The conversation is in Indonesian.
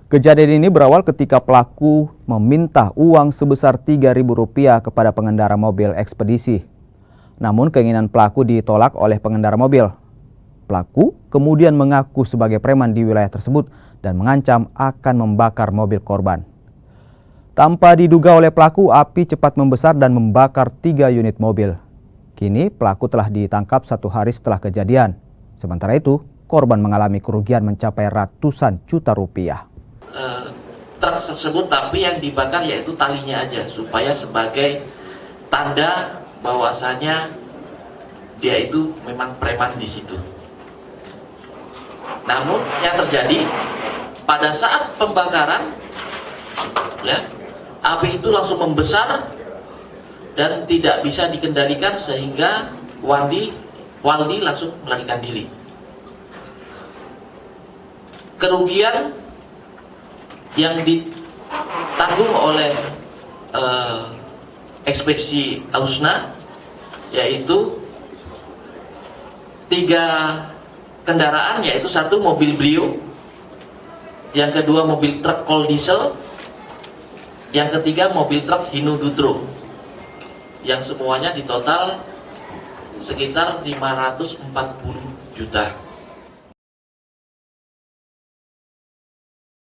Kejadian ini berawal ketika pelaku meminta uang sebesar Rp3.000 kepada pengendara mobil ekspedisi. Namun keinginan pelaku ditolak oleh pengendara mobil. Pelaku kemudian mengaku sebagai preman di wilayah tersebut dan mengancam akan membakar mobil korban. Tanpa diduga oleh pelaku, api cepat membesar dan membakar 3 unit mobil. Kini pelaku telah ditangkap 1 hari setelah kejadian. Sementara itu, korban mengalami kerugian mencapai ratusan juta rupiah. Truk tersebut, tapi yang dibakar yaitu talinya aja, supaya sebagai tanda bahwasanya dia itu memang preman di situ. Namun yang terjadi pada saat pembakaran, ya, api itu langsung membesar dan tidak bisa dikendalikan sehingga Waldi langsung melarikan diri. Kerugian yang ditanggung oleh ekspedisi Al-Husna yaitu 3 kendaraan, yaitu 1 mobil Brio, yang kedua mobil truk Kol Diesel, yang ketiga mobil truk Hino Dutro, yang semuanya di total sekitar 540 juta.